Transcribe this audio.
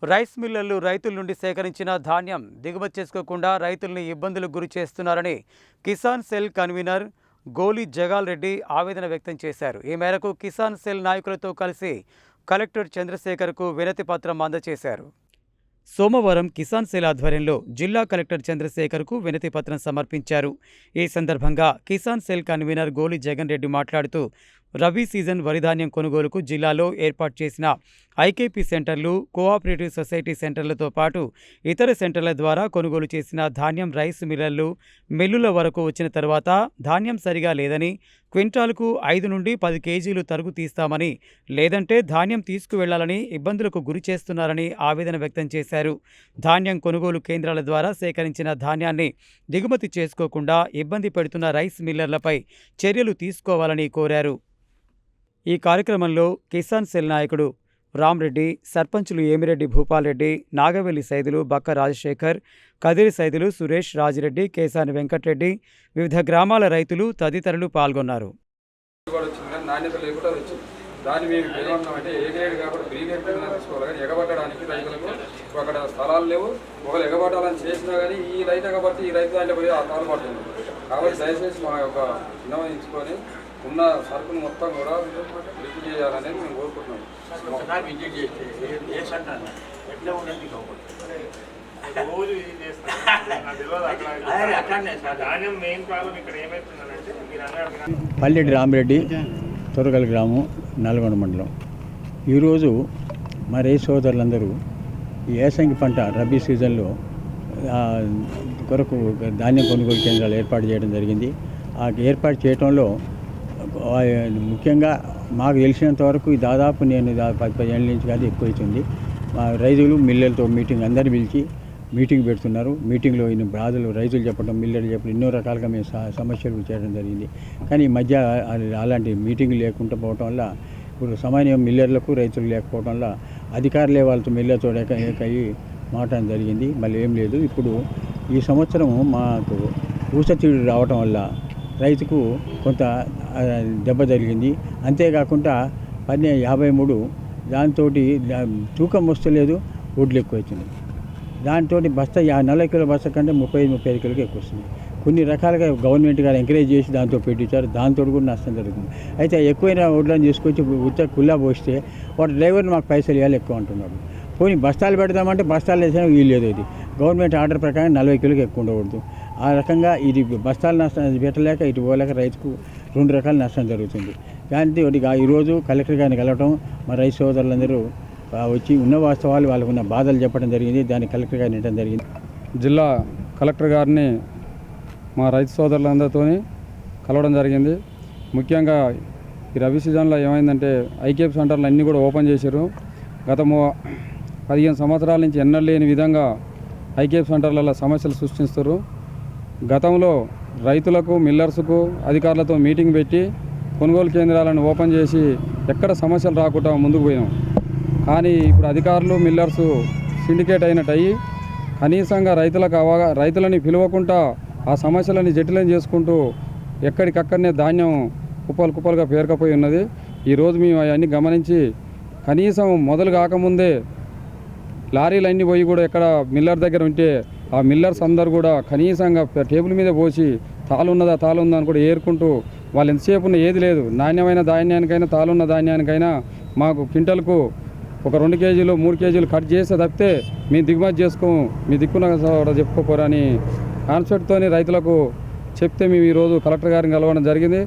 Rice మిల్లర్లు రైతుల నుండి సేకరించిన ధాన్యం దిగుమతి చేసుకోకుండా రైతుల్ని ఇబ్బందులకు గురి చేస్తున్నారని కిసాన్ సెల్ కన్వీనర్ గోలి జగాల్ రెడ్డి ఆవేదన వ్యక్తం చేశారు. ఈ మేరకు కిసాన్ సెల్ నాయకులతో కలిసి కలెక్టర్ చంద్రశేఖర్కు వినతి పత్రం అందజేశారు. సోమవారం కిసాన్ సెల్ ఆధ్వర్యంలో జిల్లా కలెక్టర్ చంద్రశేఖర్కు వినతి పత్రం సమర్పించారు. ఈ సందర్భంగా కిసాన్ సెల్ కన్వీనర్ గోలి జగన్ రెడ్డి మాట్లాడుతూ రబీ సీజన్ వరిధాన్యం కొనుగోలుకు జిల్లాలో ఏర్పాటు చేసిన ఐకేపీ సెంటర్లు, కోఆపరేటివ్ సొసైటీ సెంటర్లతో పాటు ఇతర సెంటర్ల ద్వారా కొనుగోలు చేసిన ధాన్యం రైస్ మిల్లుల వరకు వచ్చిన తర్వాత ధాన్యం సరిగా లేదని, క్వింటాలకు 5 నుండి 10 కేజీలు తరుగు తీస్తామని, లేదంటే ధాన్యం తీసుకువెళ్లాలని ఇబ్బందులకు గురి చేస్తున్నారని ఆవేదన వ్యక్తం చేశారు. ధాన్యం కొనుగోలు కేంద్రాల ద్వారా సేకరించిన ధాన్యాన్ని దిగుమతి చేసుకోకుండా ఇబ్బంది పెడుతున్న రైస్ మిల్లర్లపై చర్యలు తీసుకోవాలని కోరారు. ఈ కార్యక్రమంలో కిసాన్ సెల్ నాయకుడు రామ్రెడ్డి, సర్పంచులు ఏమిరెడ్డి భూపాల్రెడ్డి, నాగవెల్లి సైదులు, బక్క రాజశేఖర్, కదిరి సైదులు, సురేష్, రాజిరెడ్డి, కేసాని వెంకటరెడ్డి, వివిధ గ్రామాల రైతులు తదితరులు పాల్గొన్నారు. దాన్ని మేము ఏమన్నామంటే ఏ గ్రేడ్ కాబట్టి బీ గ్రేడ్ తీసుకోవాలి, కానీ ఎగబట్టడానికి రైతులకు అక్కడ స్థలాలు లేవు. ఒకవేళ ఎగబట్టాలని చేసినా కానీ ఈ రైతు ఎగబట్టి ఈ రైతు దాంట్లో పోయి ఆ తాలు పడుతుంది. కాబట్టి దయచేసి మా యొక్క విన్నవించుకొని ఉన్న సరుకును మొత్తం కూడా లిఫ్ట్ చేయాలనేది మేము కోరుకుంటున్నాం. పల్లెటి రామిరెడ్డి, తొరగల గ్రామం, నల్గొండ మండలం. ఈరోజు మా రైతు సోదరులందరూ ఈ యాసంగి పంట రబీ సీజన్లో కొరకు ధాన్యం కొనుగోలు కేంద్రాలు ఏర్పాటు చేయడం జరిగింది. ఆ ఏర్పాటు చేయడంలో ముఖ్యంగా మాకు తెలిసినంత వరకు దాదాపు నేను 10 ఏళ్ళ నుంచి కానీ ఎక్కువ అవుతుంది. మా రైతులు మిల్లర్లతో మీటింగ్ అందరినీ పిలిచి మీటింగ్ పెడుతున్నారు. మీటింగ్లో ఇన్ని బాధలు రైతులు చెప్పడం, మిల్లర్లు చెప్పడం, ఎన్నో రకాలుగా మేము సమస్యలు చేయడం జరిగింది. కానీ ఈ మధ్య అలాంటి మీటింగ్లు లేకుండా పోవటం వల్ల ఇప్పుడు సమన్వయం మిల్లర్లకు రైతులు లేకపోవడం వల్ల అధికారులే వాళ్ళతో మిల్లర్తో ఏకయ్యి మాట్లాడడం జరిగింది. మళ్ళీ ఏం లేదు. ఇప్పుడు ఈ సంవత్సరం మాకు ఊసతీడు రావటం వల్ల రైతుకు కొంత దెబ్బ జరిగింది. అంతేకాకుండా 53 దాంతో తూకం వస్తలేదు, వడ్లు ఎక్కువ అవుతుంది. దాంతో బస్తా 40 కిలో బస్తా కంటే 35 కిలోకి ఎక్కువ వస్తుంది. కొన్ని రకాలుగా గవర్నమెంట్ గారు ఎంకరేజ్ చేసి దాంతో పెట్టించారు. దాంతో కూడా నష్టం జరుగుతుంది. అయితే ఎక్కువైన వడ్లను తీసుకొచ్చి ఉత్త కుల్లా పోస్తే వాడు డ్రైవర్ని మాకు పైసలు ఇవ్వాలి ఎక్కువ అంటున్నాడు. పోనీ బస్తాలు పెడదామంటే బస్తాలు వేసినా వీల్లేదు. ఇది గవర్నమెంట్ ఆర్డర్ ప్రకారం 40 కిలోకి ఎక్కువ ఉండకూడదు. ఆ రకంగా ఇది బస్తాలు నష్టం పెట్టలేక ఇటు పోలేక రైతుకు 2 రకాల నష్టం జరుగుతుంది. దాంతో ఈరోజు కలెక్టర్ గారిని కలవటం, మా రైతు సోదరులందరూ వచ్చి ఉన్న వాస్తవాలు వాళ్ళకున్న బాధలు చెప్పడం జరిగింది. దాన్ని కలెక్టర్ గారిని ఇవ్వడం జరిగింది. జిల్లా కలెక్టర్ గారిని మా రైతు సోదరులందరితో కలవడం జరిగింది. ముఖ్యంగా ఈ రబీ సీజన్లో ఏమైందంటే ఐకేపీ సెంటర్లు అన్నీ కూడా ఓపెన్ చేశారు. గత 15 సంవత్సరాల నుంచి ఎన్నడూ లేని విధంగా ఐకేపీ సెంటర్లలో సమస్యలు సృష్టిస్తారు. గతంలో రైతులకు, మిల్లర్స్కు అధికారులతో మీటింగ్ పెట్టి కొనుగోలు కేంద్రాలను ఓపెన్ చేసి ఎక్కడ సమస్యలు రాకుండా ముందుకు పోయినాం. కానీ ఇప్పుడు అధికారులు, మిల్లర్సు సిండికేట్ అయినట్టు అయ్యి కనీసంగా రైతులని పిలవకుండా ఆ సమస్యలని జటిలం చేసుకుంటూ ఎక్కడికక్కడనే ధాన్యం కుప్పలుగా పేరుకపోయి ఉన్నది. ఈరోజు మేము అవన్నీ గమనించి కనీసం మొదలు కాకముందే లారీలన్నీ పోయి కూడా ఎక్కడ మిల్లర్ దగ్గర ఉంటే ఆ మిల్లర్స్ అందరు కూడా కనీసంగా టేబుల్ మీద పోసి తాలున్నదా అని కూడా ఏరుకుంటూ వాళ్ళు ఎంతసేపు ఉన్న ఏది లేదు, నాణ్యమైన ధాన్యానికైనా తాలున్న ధాన్యానికైనా మాకు క్వింటల్కు ఒక 2 కేజీలు 3 కేజీలు కట్ చేస్తే తప్పితే మేము దిగుమతి చేసుకోము, మీ దిక్కున చెప్పుకోపోరని కాన్సెప్ట్తో రైతులకు చెప్తే మేము ఈరోజు కలెక్టర్ గారిని కలవడం జరిగింది.